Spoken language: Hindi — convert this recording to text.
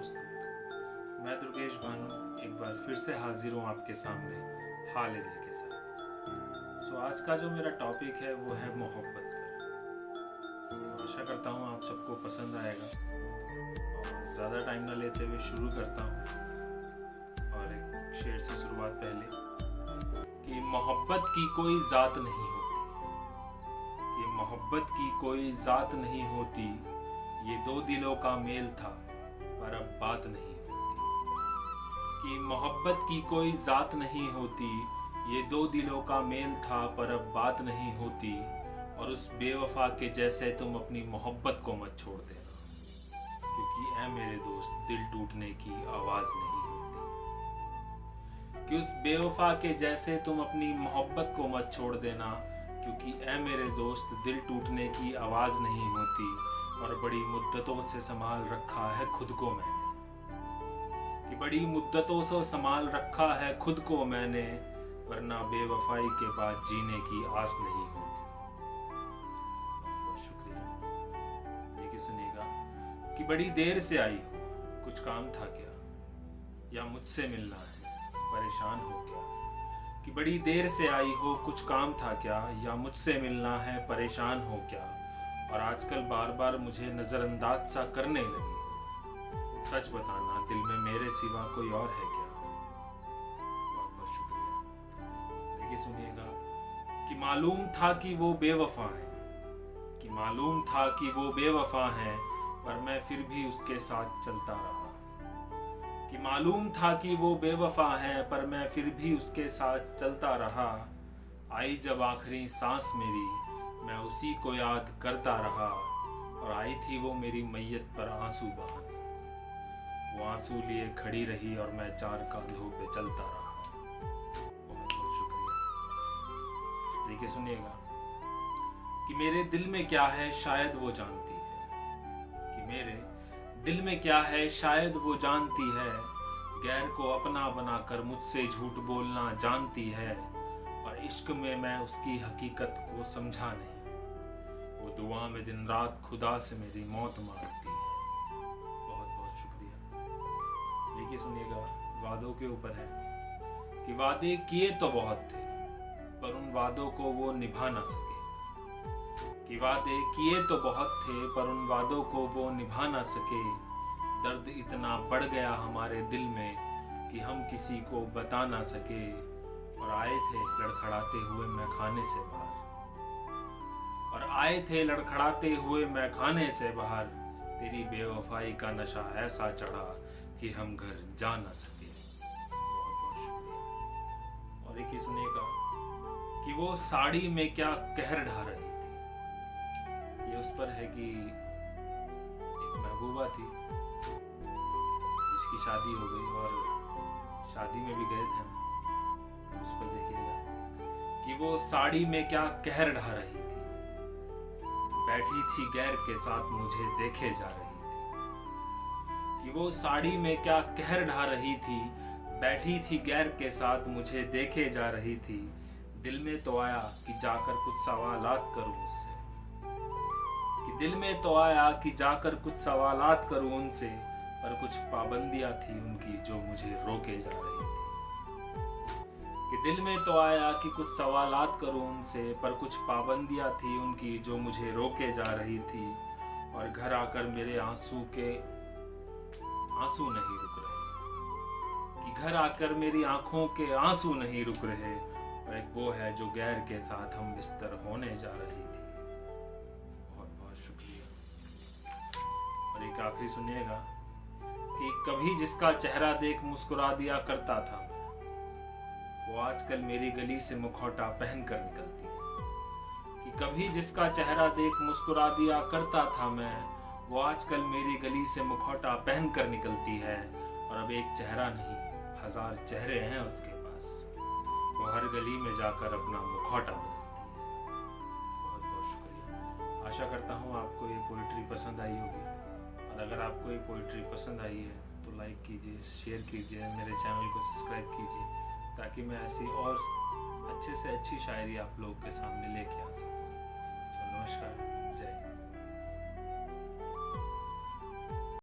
दोस्तों, मैं दुर्गेश भानु एक बार फिर से हाजिर हूँ आपके सामने हाल दिल के साथ। आज का जो मेरा टॉपिक है वो है मोहब्बत पर। तो आशा करता हूँ आप सबको पसंद आएगा और ज़्यादा टाइम न लेते हुए शुरू करता हूँ। और एक शेर से शुरुआत पहले कि मोहब्बत की कोई ज़ात नहीं होती, कि मोहब्बत की कोई ज़ात नहीं होती, ये दो दिलों का मेल था पर अब बात नहीं होती। कि मोहब्बत की कोई ज़ात नहीं होती, ये दो दिलों का मेल था पर अब बात नहीं होती। और उस बेवफा के जैसे तुम अपनी मोहब्बत को मत छोड़ देना, क्योंकि ऐ मेरे दोस्त दिल टूटने की आवाज़ नहीं होती। कि उस बेवफा के जैसे तुम अपनी मोहब्बत को मत छोड़ देना, क्योंकि ऐ मेरे दोस्त दिल टूटने की आवाज़ नहीं होती। और बड़ी मुद्दतों से संभाल रखा है खुद को मैंने, कि बड़ी मुद्दतों से संभाल रखा है खुद को मैंने, वरना बेवफाई के बाद जीने की आस नहीं होती। बहुत शुक्रिया। देखिए सुनिएगा कि बड़ी देर से आई हो, कुछ काम था क्या, या मुझसे मिलना है, परेशान हो क्या। कि बड़ी देर से आई हो, कुछ काम था क्या, या मुझसे मिलना है, परेशान हो क्या। और आजकल बार बार मुझे नज़रअंदाज सा करने लगी हो। सच बताना, दिल में मेरे सिवा कोई और है क्या। बहुत बहुत शुक्रिया। देखिए सुनिएगा कि मालूम था कि वो बेवफा है, कि मालूम था कि वो बेवफा है, पर मैं फिर भी उसके साथ चलता रहा। कि मालूम था कि वो बेवफा है, पर मैं फिर भी उसके साथ चलता रहा। आई जब आखिरी सांस मेरी, मैं उसी को याद करता रहा। और आई थी वो मेरी मैयत पर आंसू बहाने, वो आंसू लिए खड़ी रही और मैं चार कांधों पे चलता रहा। बहुत बहुत शुक्रिया। देखिए सुनिएगा कि मेरे दिल में क्या है शायद वो जानती है, कि मेरे दिल में क्या है शायद वो जानती है। गैर को अपना बनाकर मुझसे झूठ बोलना जानती है, और इश्क में मैं उसकी हकीकत को समझा नहीं। वो दुआ में दिन रात खुदा से मेरी मौत मांगती है। बहुत बहुत शुक्रिया। देखिए सुनिएगा, वादों के ऊपर है कि वादे किए तो बहुत थे, पर उन वादों को वो निभा ना सके। कि वादे किए तो बहुत थे, पर उन वादों को वो निभा ना सके। दर्द इतना बढ़ गया हमारे दिल में कि हम किसी को बता ना सके। और आए थे लड़खड़ाते हुए मैं खाने से बाहर, और आए थे लड़खड़ाते हुए मैं खाने से बाहर। तेरी बेवफाई का नशा ऐसा चढ़ा कि हम घर जा ना सके। बहुत बहुत शुक्रिया। और एक ही सुनिएगा कि वो साड़ी में क्या कहर ढा रही थी। ये उस पर है कि एक महबूबा थी जिसकी शादी हो गई, और शादी में भी गए थे हम। उस पर देखिएगा कि वो साड़ी में क्या कहर ढा रही थी, बैठी थी गैर के साथ मुझे देखे जा रही थी। कि वो साड़ी में क्या कहर ढा रही थी, बैठी थी गैर के साथ मुझे देखे जा रही थी। दिल में तो आया कि जाकर कुछ सवालात करूं उससे, कि दिल में तो आया कि जाकर कुछ सवालात करूं उनसे, पर कुछ पाबंदियां थी उनकी जो मुझे रोके जा रही थी। कि दिल में तो आया कि कुछ सवालात करूं उनसे, पर कुछ पाबंदियां थी उनकी जो मुझे रोके जा रही थी। और घर आकर मेरे आंसू नहीं रुक रहे, कि घर आकर मेरी आंखों के आंसू नहीं रुक रहे। और एक वो है जो गैर के साथ हम बिस्तर होने जा रही थी। बहुत बहुत शुक्रिया। और एक आखिरी सुनिएगा कि कभी जिसका चेहरा देख मुस्कुरा दिया करता था, वो आजकल मेरी गली से मुखौटा पहन कर निकलती है। कि कभी जिसका चेहरा देख मुस्कुरा दिया करता था मैं, वो आजकल मेरी गली से मुखौटा पहन कर निकलती है। और अब एक चेहरा नहीं, 1000 चेहरे हैं उसके पास, वो हर गली में जाकर अपना मुखौटा बदलती है। बहुत बहुत शुक्रिया। आशा करता हूँ आपको ये पोइट्री पसंद आई होगी, और अगर आपको ये पोइट्री पसंद आई है तो लाइक कीजिए, शेयर कीजिए, मेरे चैनल को सब्सक्राइब कीजिए, ताकि मैं ऐसी और अच्छे से अच्छी शायरी आप लोगों के सामने लेके आ सकूँ।